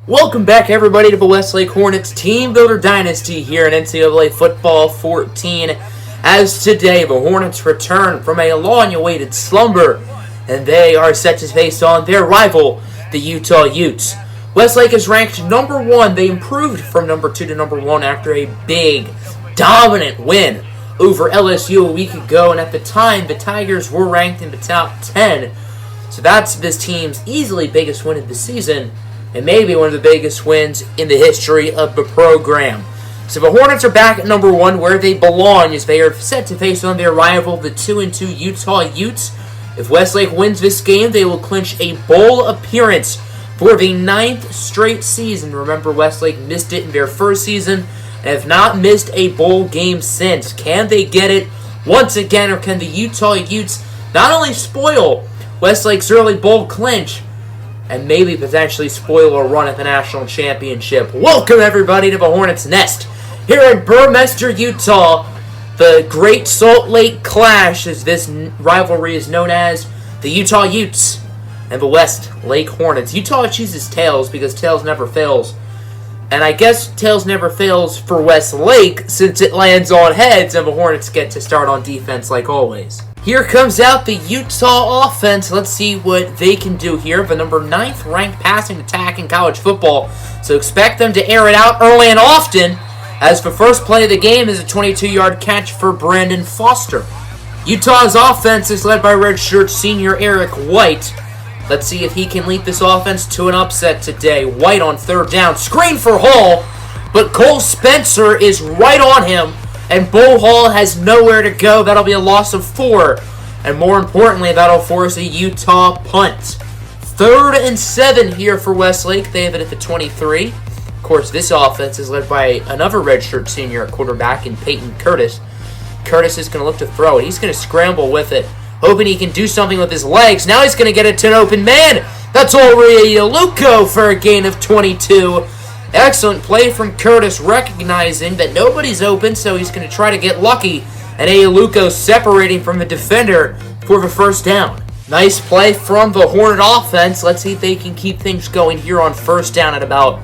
Welcome back, everybody, to the Westlake Hornets Teambuilder Dynasty here in NCAA Football 14. As today, the Hornets return from a long-awaited slumber, and they are set to face on their rival, the Utah Utes. Westlake is ranked number 1. They improved from number 2 to number 1 after a big, dominant win over LSU a week ago, and at the time, the Tigers were ranked in the top 10. So that's this team's easily biggest win of the season, and maybe one of the biggest wins in the history of the program. So the Hornets are back at number 1 where they belong as they are set to face on their rival, the 2-2 Utah Utes. If Westlake wins this game, they will clinch a bowl appearance for the 9th straight season. Remember, Westlake missed it in their first season and have not missed a bowl game since. Can they get it once again, or can the Utah Utes not only spoil Westlake's early bowl clinch, and maybe potentially spoil a run at the national championship? Welcome, everybody, to the Hornets' Nest here in Burmester, Utah. The Great Salt Lake Clash, as this rivalry is known as, the Utah Utes and the Westlake Hornets. Utah chooses tails because tails never fails. And I guess tails never fails for Westlake since it lands on heads and the Hornets get to start on defense like always. Here comes out the Utah offense. Let's see what they can do here. The number 9th ranked passing attack in college football. So expect them to air it out early and often, as the first play of the game is a 22-yard catch for Brandon Foster. Utah's offense is led by redshirt senior Eric White. Let's see if he can lead this offense to an upset today. White on third down. Screen for Hall, but Cole Spencer is right on him, and Bo Hall has nowhere to go. That'll be a loss of 4. And more importantly, that'll force a Utah punt. 3rd and 7 here for Westlake. They have it at the 23. Of course, this offense is led by another redshirt senior at quarterback in Peyton Curtis. Curtis is going to look to throw it. He's going to scramble with it, hoping he can do something with his legs. Now he's going to get it to an open man. That's Ori Aluko for a gain of 22. Excellent play from Curtis, recognizing that nobody's open, so he's going to try to get lucky. And Aluko separating from the defender for the first down. Nice play from the Hornet offense. Let's see if they can keep things going here on first down at about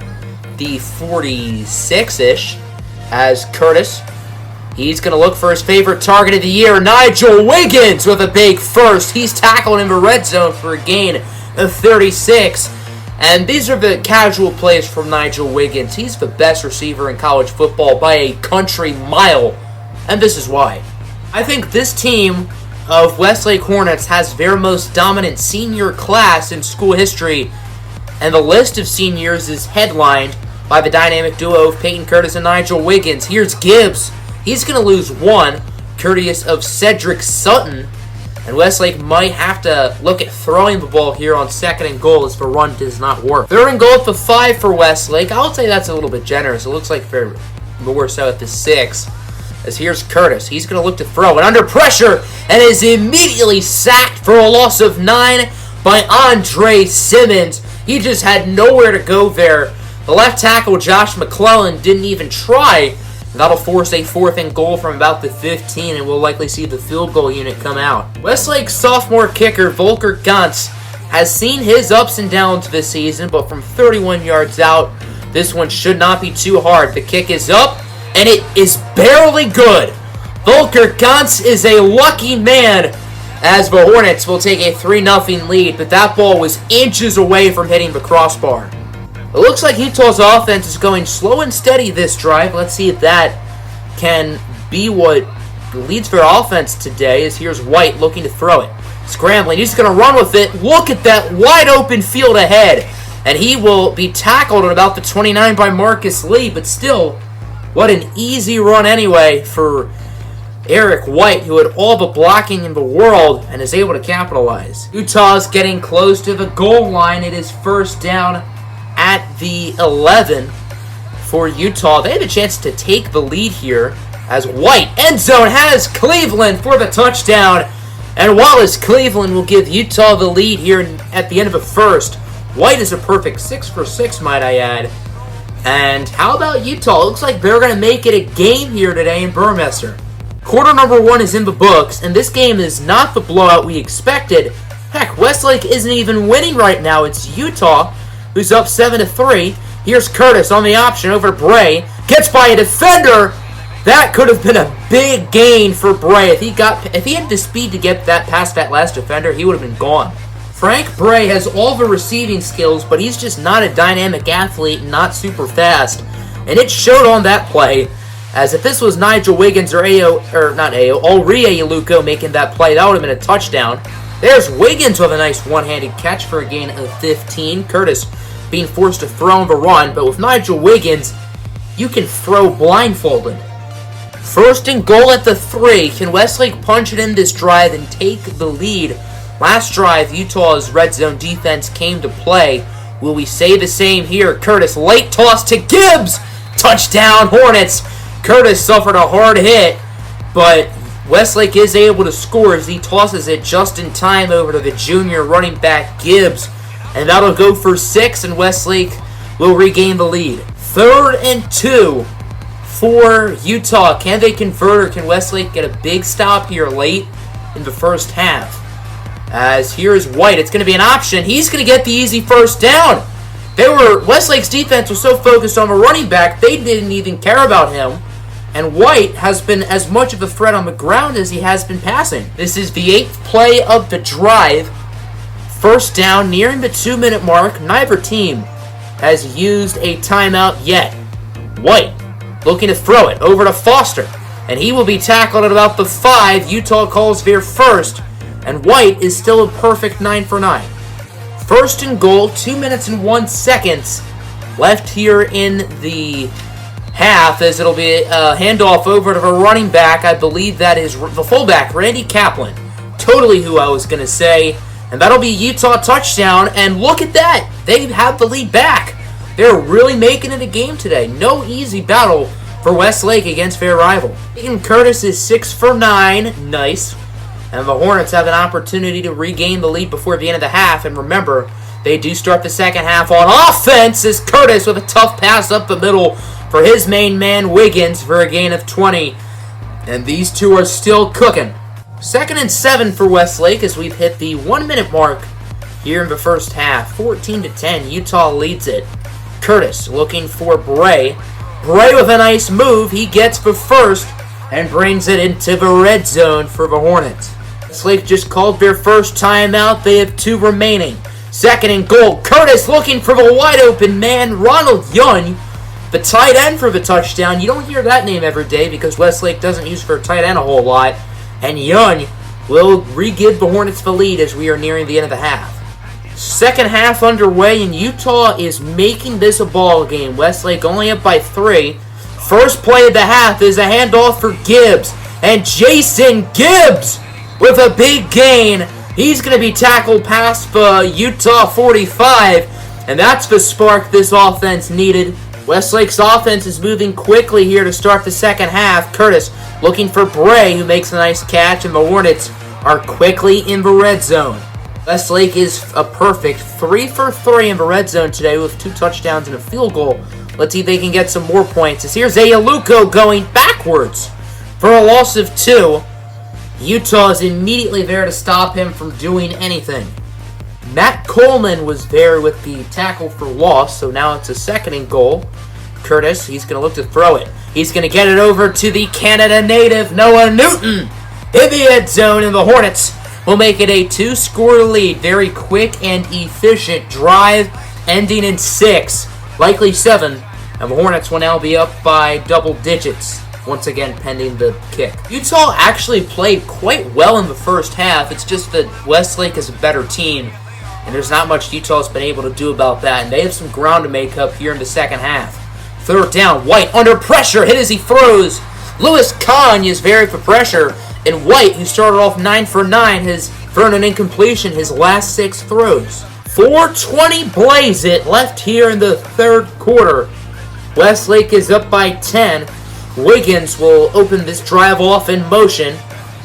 the 46-ish. As Curtis, he's going to look for his favorite target of the year, Nigel Wiggins, with a big first. He's tackled in the red zone for a gain of 36. And these are the casual plays from Nigel Wiggins. He's the best receiver in college football by a country mile, and this is why. I think this team of Westlake Hornets has their most dominant senior class in school history, and the list of seniors is headlined by the dynamic duo of Peyton Curtis and Nigel Wiggins. Here's Gibbs. He's going to lose 1, courteous of Cedric Sutton. And Westlake might have to look at throwing the ball here on 2nd and goal as the run does not work. 3rd and goal at the 5 for Westlake. I would say that's a little bit generous. It looks like they're more so at the 6. As here's Curtis. He's going to look to throw it under pressure and is immediately sacked for a loss of 9 by Andre Simmons. He just had nowhere to go there. The left tackle, Josh McClellan, didn't even try. That'll force a 4th and goal from about the 15, and we'll likely see the field goal unit come out. Westlake's sophomore kicker, Volker Gantz, has seen his ups and downs this season, but from 31 yards out, this one should not be too hard. The kick is up, and it is barely good. Volker Gantz is a lucky man, as the Hornets will take a 3-0 lead, but that ball was inches away from hitting the crossbar. It looks like Utah's offense is going slow and steady this drive. Let's see if that can be what leads their offense today. As here's White looking to throw it. Scrambling. He's going to run with it. Look at that wide open field ahead. And he will be tackled at about the 29 by Marcus Lee. But still, what an easy run anyway for Eric White, who had all the blocking in the world and is able to capitalize. Utah's getting close to the goal line. It is first down at the 11 for Utah. They have a chance to take the lead here as White end zone has Cleveland for the touchdown. And Wallace Cleveland will give Utah the lead here at the end of the first. White is a perfect 6 for 6, might I add. And how about Utah? Looks like they're going to make it a game here today in Burmester. Quarter number 1 is in the books, and this game is not the blowout we expected. Heck, Westlake isn't even winning right now. It's Utah who's up 7-3. Here's Curtis on the option over to Bray. Gets by a defender. That could have been a big gain for Bray. If he had the speed to get that past that last defender, he would have been gone. Frank Bray has all the receiving skills, but he's just not a dynamic athlete and not super fast. And it showed on that play, as if this was Nigel Wiggins or Auri Aluko making that play, that would have been a touchdown. There's Wiggins with a nice one-handed catch for a gain of 15. Curtis being forced to throw on the run, but with Nigel Wiggins, you can throw blindfolded. First and goal at the 3. Can Westlake punch it in this drive and take the lead? Last drive, Utah's red zone defense came to play. Will we say the same here? Curtis, late toss to Gibbs. Touchdown, Hornets. Curtis suffered a hard hit, but Westlake is able to score as he tosses it just in time over to the junior running back Gibbs. And that'll go for 6, and Westlake will regain the lead. 3rd and 2 for Utah. Can they convert, or can Westlake get a big stop here late in the first half? As here is White. It's going to be an option. He's going to get the easy first down. Westlake's defense was so focused on the running back, they didn't even care about him. And White has been as much of a threat on the ground as he has been passing. This is the 8th play of the drive. First down, nearing the 2-minute mark. Neither team has used a timeout yet. White looking to throw it over to Foster, and he will be tackled at about the 5. Utah calls their first, and White is still a perfect 9 for 9. First and goal, 2 minutes and 1 second left here in the half, as it'll be a handoff over to the running back. I believe that is the fullback, Randy Kaplan. Totally who I was going to say. And that'll be Utah touchdown, and look at that. They have the lead back. They're really making it a game today. No easy battle for Westlake against their rival. Aidan Curtis is 6 for 9. Nice. And the Hornets have an opportunity to regain the lead before the end of the half. And remember, they do start the second half on offense as Curtis with a tough pass up the middle for his main man, Wiggins, for a gain of 20. And these two are still cooking. 2nd and 7 for Westlake as we've hit the 1-minute mark here in the first half. 14-10, Utah leads it. Curtis looking for Bray. Bray with a nice move. He gets the first and brings it into the red zone for the Hornets. Westlake just called their first timeout. They have 2 remaining. 2nd and goal. Curtis looking for the wide open man, Ronald Young, the tight end for the touchdown. You don't hear that name every day because Westlake doesn't use for a tight end a whole lot. And Young will re-give the Hornets the lead as we are nearing the end of the half. Second half underway, and Utah is making this a ball game. Westlake only up by 3. First play of the half is a handoff for Gibbs. And Jason Gibbs with a big gain. He's going to be tackled past the Utah 45. And that's the spark this offense needed. Westlake's offense is moving quickly here to start the second half. Curtis looking for Bray, who makes a nice catch, and the Hornets are quickly in the red zone. Westlake is a perfect 3 for 3 in the red zone today with 2 touchdowns and a field goal. Let's see if they can get some more points. As here's Aluko going backwards for a loss of 2. Utah is immediately there to stop him from doing anything. Matt Coleman was there with the tackle for loss, so now it's a 2nd and goal. Curtis, he's going to look to throw it. He's going to get it over to the Canada native, Noah Newton, in the end zone, and the Hornets will make it a 2-score lead. Very quick and efficient drive, ending in 6, likely 7, and the Hornets will now be up by double digits, once again pending the kick. Utah actually played quite well in the first half. It's just that Westlake is a better team, and there's not much Utah's been able to do about that, and they have some ground to make up here in the second half. 3rd down, White under pressure, hit as he throws. Lewis Kahn is very for pressure, and White, who started off 9 for 9, has thrown an incompletion his last 6 throws. 4:20 blaze it left here in the 3rd quarter. Westlake is up by 10. Wiggins will open this drive off in motion,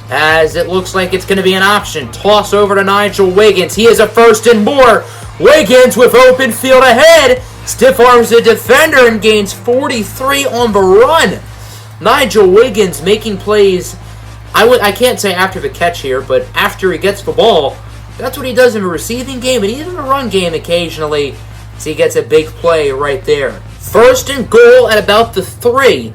as it looks like it's going to be an option. Toss over to Nigel Wiggins. He is a 1st and more. Wiggins with open field ahead. Stiff arms the defender and gains 43 on the run. Nigel Wiggins making plays, I can't say after the catch here, but after he gets the ball. That's what he does in the receiving game and even the run game occasionally. So he gets a big play right there. First and goal at about the 3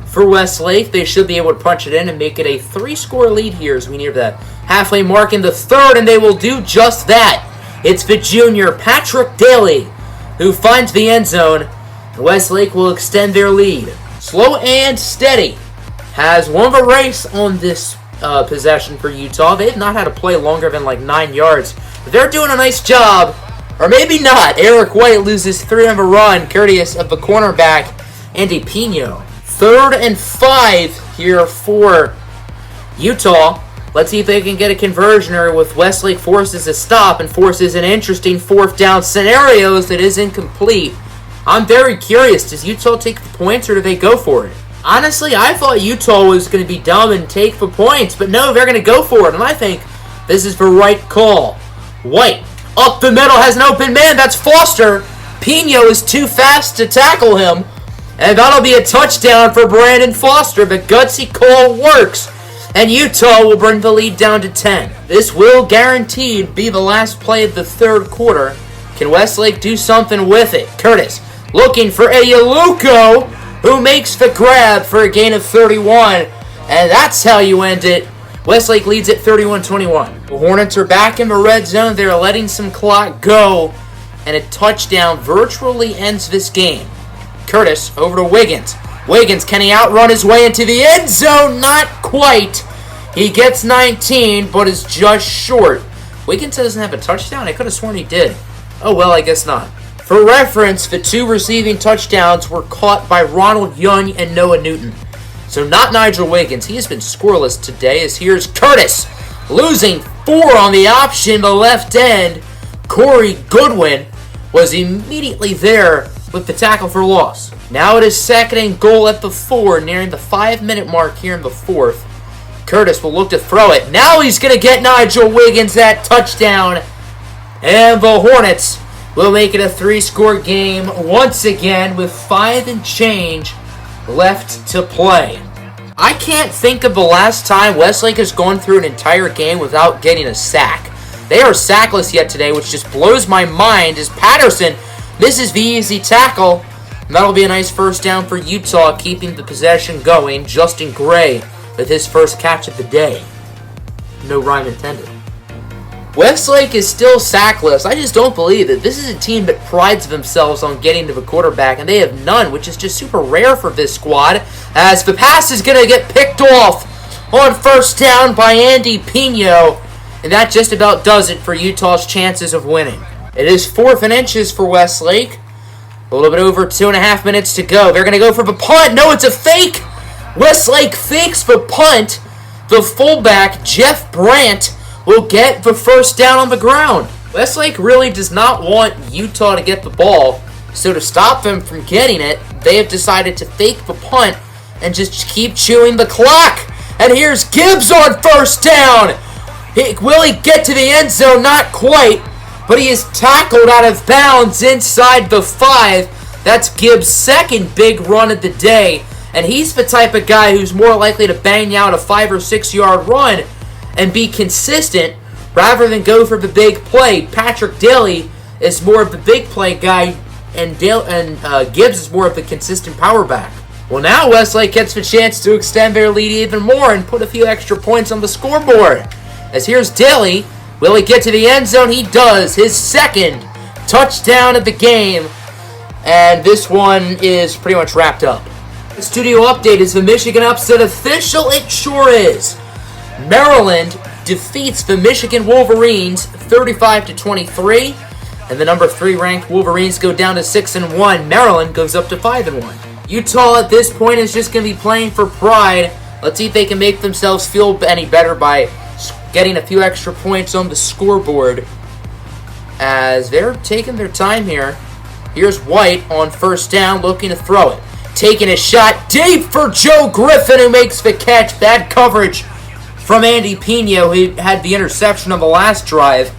for Westlake. They should be able to punch it in and make it a 3-score lead here as we near the halfway mark in the third, and they will do just that. It's the junior, Patrick Daly, who finds the end zone. Westlake will extend their lead. Slow and steady has won the race on this possession for Utah. They've not had a play longer than like 9 yards. But they're doing a nice job. Or maybe not. Eric White loses 3 on the run, courteous of the cornerback, Andy Pino. 3rd and 5 here for Utah. Let's see if they can get a conversion, or with Westlake forces a stop and forces an interesting 4th down scenarios that is incomplete. I'm very curious. Does Utah take the points or do they go for it? Honestly, I thought Utah was going to be dumb and take the points, but no, they're going to go for it, and I think this is the right call. White up the middle has an open man. That's Foster. Pino is too fast to tackle him, and that'll be a touchdown for Brandon Foster. The gutsy call works, and Utah will bring the lead down to 10. This will guaranteed be the last play of the third quarter. Can Westlake do something with it? Curtis looking for Ayaluko, who makes the grab for a gain of 31, and that's how you end it. Westlake leads at 31-21. The Hornets are back in the red zone. They're letting some clock go, and a touchdown virtually ends this game. Curtis over to Wiggins. Wiggins, can he outrun his way into the end zone? Not quite. He gets 19, but is just short. Wiggins doesn't have a touchdown? I could have sworn he did. Oh, well, I guess not. For reference, the 2 receiving touchdowns were caught by Ronald Young and Noah Newton. So not Nigel Wiggins. He has been scoreless today, as here's Curtis losing 4 on the option, the left end. Corey Goodwin was immediately there with the tackle for loss. Now it is 2nd and goal at the 4, nearing the 5-minute mark here in the 4th. Curtis will look to throw it. Now he's going to get Nigel Wiggins that touchdown. And the Hornets will make it a 3-score game once again with 5 and change left to play. I can't think of the last time Westlake has gone through an entire game without getting a sack. They are sackless yet today, which just blows my mind as Patterson misses the easy tackle. And that'll be a nice first down for Utah, keeping the possession going. Justin Gray with his first catch of the day. No rhyme intended. Westlake is still sackless. I just don't believe it. This is a team that prides themselves on getting to the quarterback, and they have none, which is just super rare for this squad, as the pass is going to get picked off on first down by Andy Pino, and that just about does it for Utah's chances of winning. It is 4th and inches for Westlake. A little bit over 2.5 minutes to go. They're going to go for the punt. No, it's a fake. Westlake fakes the punt. The fullback, Jeff Brandt, will get the first down on the ground. Westlake really does not want Utah to get the ball, so to stop them from getting it, they have decided to fake the punt and just keep chewing the clock. And here's Gibbs on first down. Will he get to the end zone? Not quite, but he is tackled out of bounds inside the 5. That's Gibbs' second big run of the day, and he's the type of guy who's more likely to bang out a 5 or 6 yard run and be consistent rather than go for the big play. Patrick Daly is more of the big play guy, and Gibbs is more of the consistent power back. Well, now Westlake gets the chance to extend their lead even more and put a few extra points on the scoreboard. As here's Daly. Will he get to the end zone? He does. His 2nd touchdown of the game. And this one is pretty much wrapped up. The studio update is the Michigan upset official. It sure is. Maryland defeats the Michigan Wolverines 35-23, and the number 3 ranked Wolverines go down to 6-1. Maryland goes up to 5-1. Utah at this point is just going to be playing for pride. Let's see if they can make themselves feel any better by getting a few extra points on the scoreboard as they're taking their time here. Here's White on first down looking to throw it. Taking a shot deep for Joe Griffin, who makes the catch. Bad coverage from Andy Pino, who had the interception on the last drive.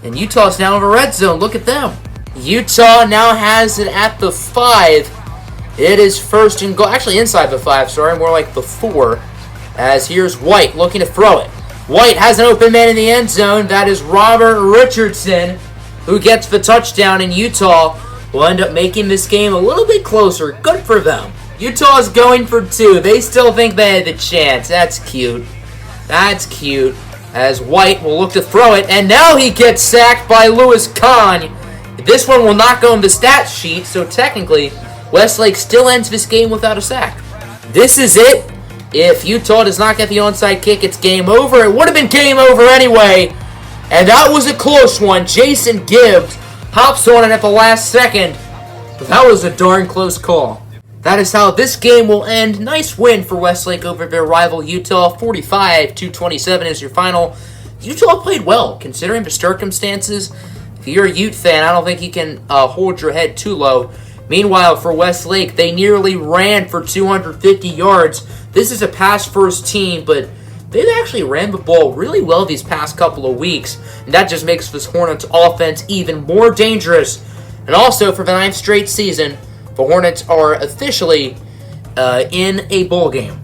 And Utah's now in the red zone. Look at them. Utah now has it at the 5. It is 1st and goal. Actually, inside the 5, sorry. More like the 4. As here's White looking to throw it. White has an open man in the end zone. That is Robert Richardson, who gets the touchdown. And Utah will end up making this game a little bit closer. Good for them. Utah's going for 2. They still think they had the chance. That's cute. That's cute. As White will look to throw it, and now he gets sacked by Louis Kahn. This one will not go in the stat sheet, so technically, Westlake still ends this game without a sack. This is it. If Utah does not get the onside kick, it's game over. It would have been game over anyway. And that was a close one. Jason Gibbs hops on it at the last second. But that was a darn close call. That is how this game will end. Nice win for Westlake over their rival Utah. 45-27 is your final. Utah played well, considering the circumstances. If you're a Ute fan, I don't think you can hold your head too low. Meanwhile, for Westlake, they nearly ran for 250 yards. This is a pass-first team, but they've actually ran the ball really well these past couple of weeks. And that just makes this Hornets offense even more dangerous. And also, for the 9th straight season, the Hornets are officially in a bowl game.